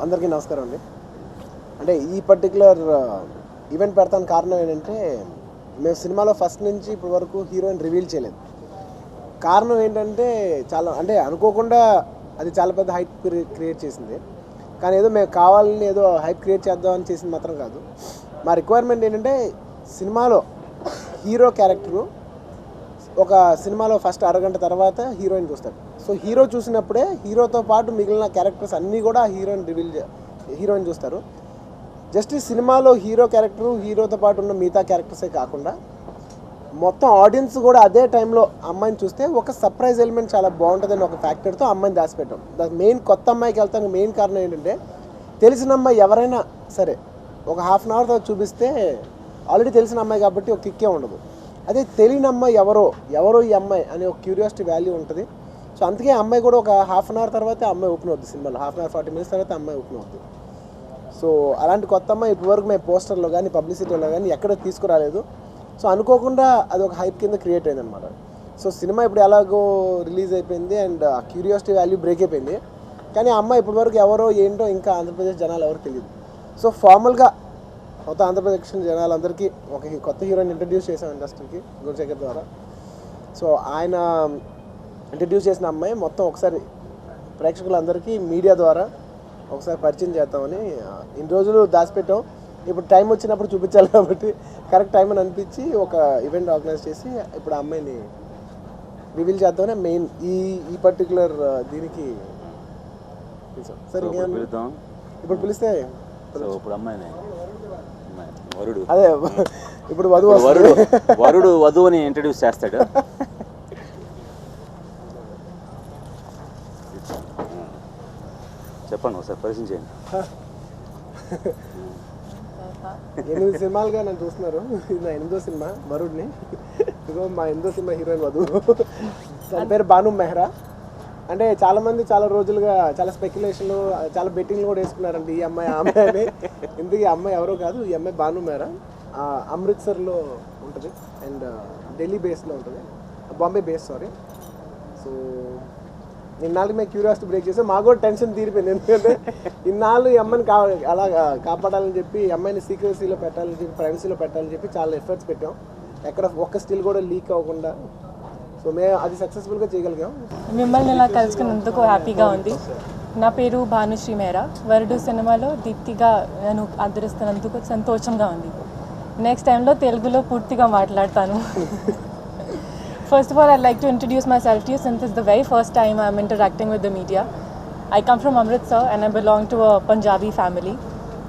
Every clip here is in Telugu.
అందరికీ నమస్కారం అండి. అంటే ఈ పర్టికులర్ ఈవెంట్ పెడతానికి కారణం ఏంటంటే మేము సినిమాలో ఫస్ట్ నుంచి ఇప్పటి వరకు హీరోయిన్ రివీల్ చేయలేదు. కారణం ఏంటంటే చాలా అంటే అనుకోకుండా అది చాలా పెద్ద హైప్ క్రియేట్ చేసింది. కానీ ఏదో మేము కావాలని ఏదో హైప్ క్రియేట్ చేద్దామని చేసింది మాత్రం కాదు. మా రిక్వైర్మెంట్ ఏంటంటే సినిమాలో హీరో క్యారెక్టరు ఒక సినిమాలో ఫస్ట్ అరగంట తర్వాత హీరోయిన్ చూస్తాడు. సో హీరో చూసినప్పుడే హీరోతో పాటు మిగిలిన క్యారెక్టర్స్ అన్నీ కూడా హీరోయిన్ చూస్తారు. జస్ట్ ఈ సినిమాలో హీరో క్యారెక్టరు హీరోతో పాటు ఉన్న మిగతా క్యారెక్టర్సే కాకుండా మొత్తం ఆడియన్స్ కూడా అదే టైంలో అమ్మాయిని చూస్తే ఒక సర్ప్రైజ్ ఎలిమెంట్ చాలా బాగుంటుందని ఒక ఫ్యాక్టర్తో అమ్మాయిని దాచిపెట్టాం. మెయిన్ కొత్త అమ్మాయికి వెళ్తానికి మెయిన్ కారణం ఏంటంటే తెలిసిన అమ్మాయి ఎవరైనా సరే ఒక హాఫ్ అన్ అవర్ తర్వాత చూపిస్తే ఆల్రెడీ తెలిసిన అమ్మాయి కాబట్టి ఒక కిక్కే ఉండదు. అదే తెలియని అమ్మాయి ఎవరో ఈ అమ్మాయి అనే ఒక క్యూరియాసిటీ వాల్యూ ఉంటుంది. సో అందుకే అమ్మాయి కూడా ఒక హాఫ్ అన్ అవర్ తర్వాత అమ్మాయి ఓపెన్ అవుతుంది. సినిమాలో హాఫ్ అన్ అవర్ 40 minutes తర్వాత అమ్మాయి ఓపెన్ అవుతుంది. సో అలాంటి కొత్త అమ్మాయి ఇప్పటివరకు మేము పోస్టర్లో కానీ పబ్లిసిటీలో కానీ ఎక్కడ తీసుకురాలేదు. సో అనుకోకుండా అది ఒక హైప్ కింద క్రియేట్ అయింది అనమాట. సో సినిమా ఇప్పుడు ఎలాగో రిలీజ్ అయిపోయింది అండ్ ఆ క్యూరియాసిటీ వాల్యూ బ్రేక్ అయిపోయింది. కానీ ఆ అమ్మాయి ఇప్పటివరకు ఎవరో ఏంటో ఇంకా ఆంధ్రప్రదేశ్ జనాలు ఎవరు తెలియదు. సో ఫార్మల్గా మొత్తం ఆంధ్రప్రదేశ్ జనాలందరికీ ఒక కొత్త హీరోని ఇంట్రడ్యూస్ చేసాం ఇండస్ట్రీకి గురుశేఖర్ ద్వారా. సో ఆయన ఇంట్రడ్యూస్ చేసిన అమ్మాయి మొత్తం ఒకసారి ప్రేక్షకులందరికీ మీడియా ద్వారా ఒకసారి పరిచయం చేద్దామని ఇన్ని రోజులు దాచిపెట్టాం. ఇప్పుడు టైం వచ్చినప్పుడు చూపించాలి కాబట్టి కరెక్ట్ టైం అని అనిపించి ఒక ఈవెంట్ ఆర్గనైజ్ చేసి ఇప్పుడు ఆ అమ్మాయిని రివీల్ చేద్దామని మెయిన్ ఈ పర్టికులర్ దీనికి సరే ఇప్పుడు పిలిస్తే అదే ఇప్పుడు వరుడు వధువుని ఇంట్రడ్యూస్ చేస్తాడు. చెప్పండి ఒకసారి పరిచయం చేయండి. 8 సినిమాలుగా నన్ను చూస్తున్నారు. ఇది నా 8వ సినిమా వరుడిని. ఇదిగో మా 8వ సినిమా హీరోయిన్ వధువు. తన పేరు భాను మెహ్రా. అంటే చాలామంది చాలా రోజులుగా చాలా స్పెక్యులేషన్లు చాలా బెట్టింగ్లు కూడా వేసుకున్నారండి ఈ అమ్మాయి ఆ అమ్మాయి అని. ఇందుకు ఈ అమ్మాయి ఎవరో కాదు, ఈ అమ్మాయి భాను మెహ్రా. అమృత్సర్లో ఉంటుంది అండ్ ఢిల్లీ బేస్లో ఉంటుంది, బాంబే బేస్ సారీ. సో ఇన్నాళ్ళకి మేము క్యూరియాసిటీ బ్రేక్ చేసాం. మాకు కూడా టెన్షన్ తీరిపోయింది. ఎందుకంటే ఇన్నాళ్ళు ఈ అమ్మాయిని అలా కాపాడాలని చెప్పి ఈ అమ్మాయిని సీక్రెసీలో పెట్టాలని చెప్పి ప్రైవసీలో పెట్టాలని చెప్పి చాలా ఎఫర్ట్స్ పెట్టాం. ఎక్కడ ఒక్క స్టిల్ కూడా లీక్ అవ్వకుండా. సో మేము అది సక్సెస్ఫుల్గా చేయగలిగాం. మిమ్మల్ని ఇలా కలుసుకున్నందుకు హ్యాపీగా ఉంది. నా పేరు భానుశ్రీ మెహ్రా. వరుడు సినిమాలో దీప్తిగా నేను అదరిస్తున్నందుకు సంతోషంగా ఉంది. నెక్స్ట్ టైంలో తెలుగులో పూర్తిగా మాట్లాడతాను. First of all, I'd like to introduce myself to you since it's the very first time I'm interacting with the media. I come from Amritsar and I belong to a Punjabi family.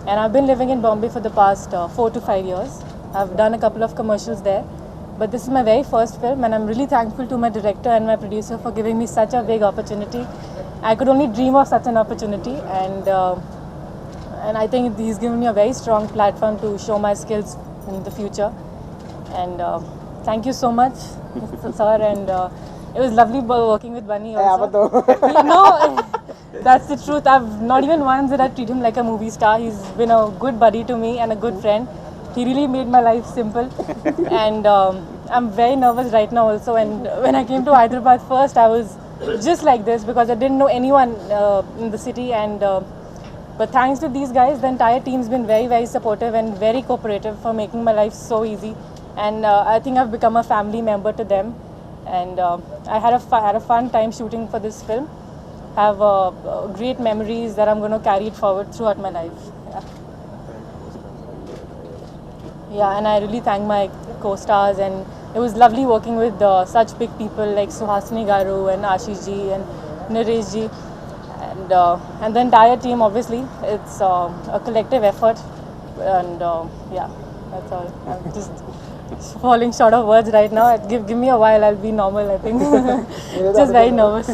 And I've been living in Bombay for the past 4 to 5 years. I've done a couple of commercials there. But this is my very first film and I'm really thankful to my director and my producer for giving me such a big opportunity. I could only dream of such an opportunity and I think he's given me a very strong platform to show my skills in the future. And thank you so much, Mr. Sir, and it was lovely working with Bunny also. No, that's the truth. I've not even once did I treat him like a movie star. He's been a good buddy to me and a good friend. He really made my life simple. And I'm very nervous right now also. And when I came to Hyderabad first, I was just like this because I didn't know anyone in the city. And but thanks to these guys, the entire team's been very, very supportive and very cooperative for making my life so easy. And I think I've become a family member to them. And I had a fun time shooting for this film. Have great memories that I'm going to carry it forward throughout my life. Yeah, and I really thank my co-stars, and it was lovely working with such big people like Suhasini Garu and Ashish ji and Naresh ji. And the entire team, obviously, it's a collective effort. And yeah, that's all. I'm just falling short of words right now. Give me a while, I'll be normal, I think. Just very nervous.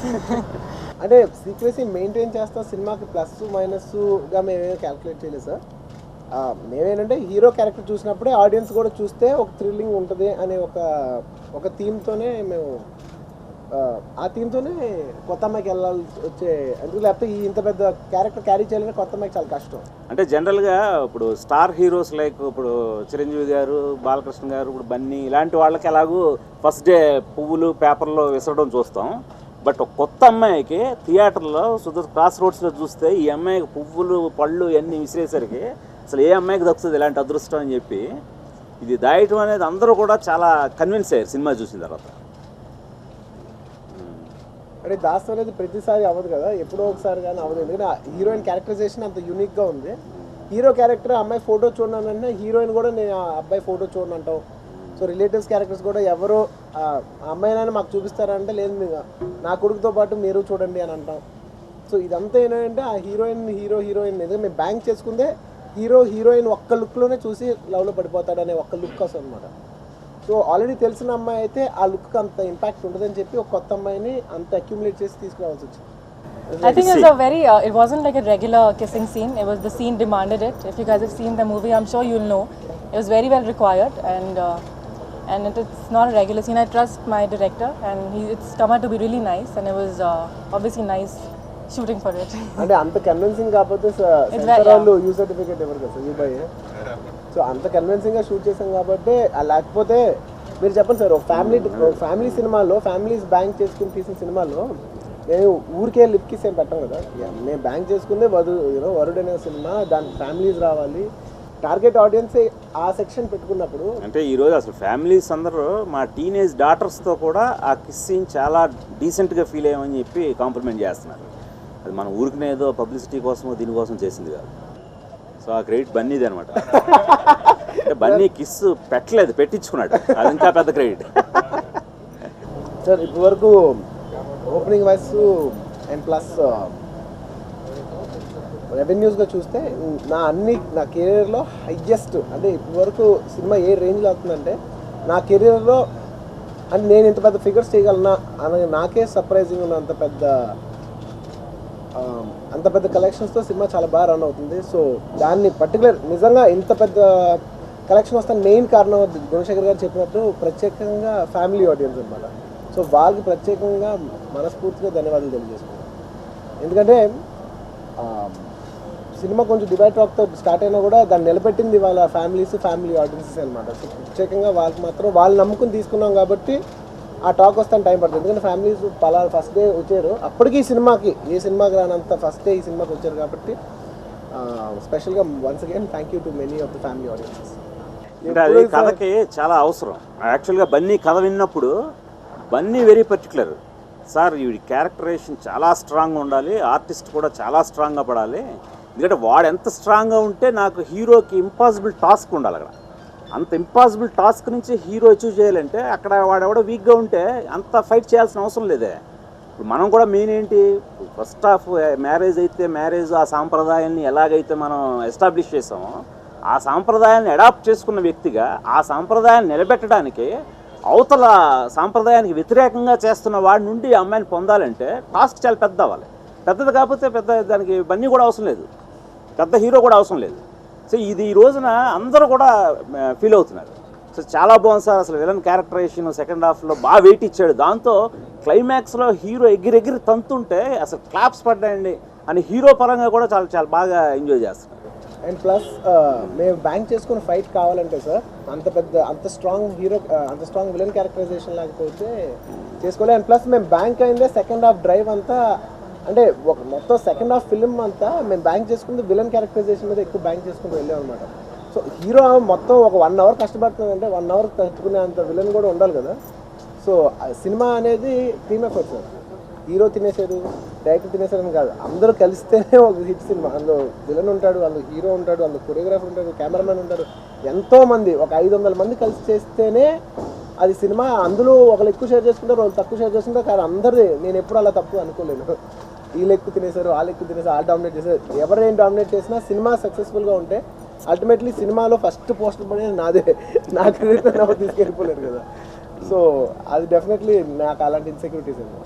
అంటే సీక్రెసీ మెయింటైన్ చేస్తాం. సినిమాకి ప్లస్ మైనస్గా మేమేమో క్యాల్కులేట్ చేయలేదు సార్. మేమేంటంటే హీరో క్యారెక్టర్ చూసినప్పుడే ఆడియన్స్ కూడా చూస్తే ఒక థ్రిల్లింగ్ ఉంటుంది అనే ఒక థీమ్తోనే మేము ఆ థీమ్తోనే కొత్త అమ్మాయికి వెళ్ళాలి వచ్చే ఎందుకు, లేకపోతే ఇంత పెద్ద క్యారెక్టర్ క్యారీ చేయాలంటే కొత్త అమ్మాయికి చాలా కష్టం. అంటే జనరల్గా ఇప్పుడు స్టార్ హీరోస్ లైక్ ఇప్పుడు చిరంజీవి గారు, బాలకృష్ణ గారు, ఇప్పుడు బన్నీ ఇలాంటి వాళ్ళకి ఎలాగూ ఫస్ట్ డే పువ్వులు పేపర్లో విసరడం చూస్తాం. బట్ ఒక కొత్త అమ్మాయికి థియేటర్లో క్రాస్ రోడ్స్లో చూస్తే ఈ అమ్మాయికి పువ్వులు పళ్ళు ఇవన్నీ విసిరేసరికి అసలు ఏ అమ్మాయికి దక్కుతుంది ఇలాంటి అదృష్టం అని చెప్పి ఇది దాయటం అనేది అందరూ కూడా చాలా కన్విన్స్ అయ్యారు సినిమా చూసిన తర్వాత. అంటే దాస్ అనేది ప్రతిసారి అవ్వదు కదా, ఎప్పుడో ఒకసారి కానీ అవ్వదు. ఎందుకంటే హీరోయిన్ క్యారెక్టరైజేషన్ అంత యూనిక్గా ఉంది. హీరో క్యారెక్టర్ అమ్మాయి ఫోటో చూడనంటే హీరోయిన్ కూడా నేను ఆ అబ్బాయి ఫోటో చూడను అంటాం. సో రిలేటివ్స్ క్యారెక్టర్స్ కూడా ఎవరో అమ్మాయినైనా మాకు చూపిస్తారంటే లేదు నా కొడుకుతో పాటు మీరు చూడండి అని అంటాం. సో ఇదంతా ఏంటంటే ఆ హీరోయిన్ ఎందుకంటే మేము బ్యాంక్ చేసుకుందే హీరోయిన్ ఒక్క లుక్లోనే చూసి లవ్లో పడిపోతాడనే ఒక్క లుక్ కోసం అనమాట. సో ఆల్రెడీ తెలిసిన అమ్మాయి అయితే ఆ లుక్ అంత ఇంపాక్ట్ ఉండదని చెప్పి ఒక కొత్త అమ్మాయిని అంత అక్యుములేట్ చేసి తీసుకురావాల్సి వచ్చింది. I think it was a very, it wasn't like a regular kissing scene. It was the scene demanded it. If you guys have seen the movie, I'm sure you'll know. It was very well required and it's not a regular scene. I trust my director and it's come out to be really nice and it was obviously nice shooting for it. అంటే అంత కన్విన్సింగ్ కాకపోతే సెన్సార్ వాళ్ళు యూ సర్టిఫికేట్ ఎవరు కదా యూ బై. సో అంత కన్విన్సింగ్గా షూట్ చేసాం కాబట్టి లేకపోతే మీరు చెప్పండి సార్, ఒక ఫ్యామిలీ సినిమాలో ఫ్యామిలీస్ బ్యాంక్ చేసుకుని తీసిన సినిమాలో నేను ఊరికే లిప్ కిస్ ఏం పెట్టాం కదా. మేము బ్యాంక్ చేసుకుందే వరుడు అనే సినిమా, దాని ఫ్యామిలీస్ రావాలి, టార్గెట్ ఆడియన్స్ ఆ సెక్షన్ పెట్టుకున్నప్పుడు అంటే ఈరోజు అసలు ఫ్యామిలీస్ అందరూ మా టీనేజ్ డాటర్స్తో కూడా ఆ కిస్ సీన్ చాలా డీసెంట్గా ఫీల్ అయ్యామని చెప్పి కాంప్లిమెంట్ చేస్తున్నారు. అది మన ఊరికి ఏదో పబ్లిసిటీ కోసమో దీనికోసం చేసింది కాదు. సో ఆ క్రెడిట్ బన్నీది అనమాట. అంటే బన్నీ కిస్ పెట్టలేదు, పెట్టించుకున్నాడు, అది ఇంకా పెద్ద క్రెడిట్. సార్ ఇప్పటివరకు ఓపెనింగ్ వైస్ అండ్ ప్లస్ రెవెన్యూస్గా చూస్తే నా కెరీర్లో హైయెస్ట్, అంటే ఇప్పటివరకు సినిమా ఏ రేంజ్లో అవుతుందంటే నా కెరీర్లో అంటే నేను ఇంత పెద్ద ఫిగర్స్ చేయగలనా అని నాకే సర్ప్రైజింగ్ ఉన్న అంత పెద్ద కలెక్షన్స్తో సినిమా చాలా బాగా రన్ అవుతుంది. సో దాన్ని పర్టికులర్ నిజంగా ఇంత పెద్ద కలెక్షన్ వస్తే మెయిన్ కారణం గుణశేఖర్ గారు చెప్పినట్టు ప్రత్యేకంగా ఫ్యామిలీ ఆడియన్స్ అనమాట. సో వాళ్ళకి ప్రత్యేకంగా మనస్ఫూర్తిగా ధన్యవాదాలు తెలియజేసుకున్నాను. ఎందుకంటే సినిమా కొంచెం డివైడ్ టాక్తో స్టార్ట్ అయినా కూడా దాన్ని నిలబెట్టింది వాళ్ళ ఫ్యామిలీ ఆడియన్సెస్ అనమాట. సో ప్రత్యేకంగా వాళ్ళకి మాత్రం వాళ్ళు నమ్ముకుని తీసుకున్నాం కాబట్టి ఆ టాక్ వస్తాను టైం పడుతుంది. ఎందుకంటే ఫ్యామిలీస్ ఫస్ట్ డే వచ్చారు, అప్పటికి ఏ సినిమాకి రానంత ఫస్ట్ డే ఈ సినిమాకి వచ్చారు కాబట్టి స్పెషల్గా once again thank you to many of the family audiences. అంటే అది కథకి చాలా అవసరం. యాక్చువల్గా బన్నీ కథ విన్నప్పుడు బన్నీ వెరీ పర్టికులర్, సార్ ఈ క్యారెక్టరేషన్ చాలా స్ట్రాంగ్గా ఉండాలి, ఆర్టిస్ట్ కూడా చాలా స్ట్రాంగ్గా పడాలి, ఎందుకంటే వాడు ఎంత స్ట్రాంగ్గా ఉంటే నాకు హీరోకి ఇంపాసిబుల్ టాస్క్ ఉండాలి. అక్కడ అంత ఇంపాసిబుల్ టాస్క్ నుంచి హీరో అచీవ్ చేయాలంటే అక్కడ వాడెవడో వీక్గా ఉంటే అంత ఫైట్ చేయాల్సిన అవసరం లేదే. ఇప్పుడు మనం కూడా మెయిన్ ఏంటి, ఫస్ట్ ఆఫ్ మ్యారేజ్ అయితే ఆ సాంప్రదాయాన్ని ఎలాగైతే మనం ఎస్టాబ్లిష్ చేసామో ఆ సాంప్రదాయాన్ని అడాప్ట్ చేసుకున్న వ్యక్తిగా ఆ సాంప్రదాయాన్ని నిలబెట్టడానికి అవతల సాంప్రదాయానికి వ్యతిరేకంగా చేస్తున్న వాడి నుండి అమ్మాయిని పొందాలంటే టాస్క్ చాలా పెద్ద అవ్వాలి. పెద్దది కాకపోతే దానికి బన్నీ కూడా అవసరం లేదు, పెద్ద హీరో కూడా అవసరం లేదు. సో ఇది ఈ రోజున అందరూ కూడా ఫీల్ అవుతున్నారు. సో చాలా బాగుంది సార్, అసలు విలన్ క్యారెక్టరైజేషన్ సెకండ్ హాఫ్లో బాగా వెయిట్ ఇచ్చాడు. దాంతో క్లైమాక్స్లో హీరో ఎగిరెగిరి తంతుంటే అసలు క్లాప్స్ పడ్డాయండి అని హీరో పరంగా కూడా చాలా బాగా ఎంజాయ్ చేస్తున్నారు. అండ్ ప్లస్ మేము బ్యాంక్ చేసుకుని ఫైట్ కావాలంటే సార్ అంత స్ట్రాంగ్ విలన్ క్యారెక్టరైజేషన్ లేకపోతే చేసుకోలేదు. అండ్ ప్లస్ మేము బ్యాంక్ అయిందే సెకండ్ హాఫ్ డ్రైవ్ అంతా, అంటే మొత్తం సెకండ్ హాఫ్ ఫిల్మ్ అంతా మేము బ్యాంక్ చేసుకుంటే విలన్ క్యారెక్టరైజేషన్ మీద ఎక్కువ బ్యాంక్ చేసుకుంటూ వెళ్ళాం అనమాట. సో హీరో మొత్తం ఒక 1 hour కష్టపడుతుందంటే 1 hour తట్టుకునే అంత విలన్ కూడా ఉండాలి కదా. సో సినిమా అనేది టీమ్ ఎఫర్ట్ సార్. హీరో తినేసాడు, డైరెక్టర్ తినేసాడని కాదు, అందరూ కలిస్తేనే ఒక హిట్ సినిమా. అందులో విలన్ ఉంటాడు, అందులో హీరో ఉంటాడు, అందులో కొరియోగ్రాఫర్ ఉంటాడు, కెమెరామెన్ ఉంటాడు, ఎంతోమంది ఒక 500 మంది కలిసి చేస్తేనే అది సినిమా. అందులో ఒకళ్ళు ఎక్కువ షేర్ చేసుకుంటారు, వాళ్ళు తక్కువ షేర్ చేసుకుంటారు, కానీ అందరిది నేను ఎప్పుడు అలా తప్పు అనుకోలేను. వీళ్ళు ఎక్కువ తినేసారు, వాళ్ళు ఎక్కువ తినేసారు, వాళ్ళు డామినేట్ చేశారు, ఎవరేం డామినేట్ చేసినా సినిమా సక్సెస్ఫుల్గా ఉంటే అల్టిమేట్లీ సినిమాలో ఫస్ట్ పోస్టర్ పడేది నాదే, నా క్రెడిట్ తీసుకెళ్ళిపోలేరు కదా. సో అది డెఫినెట్లీ నాకు అలాంటి ఇన్సెక్యూరిటీస్ అండి.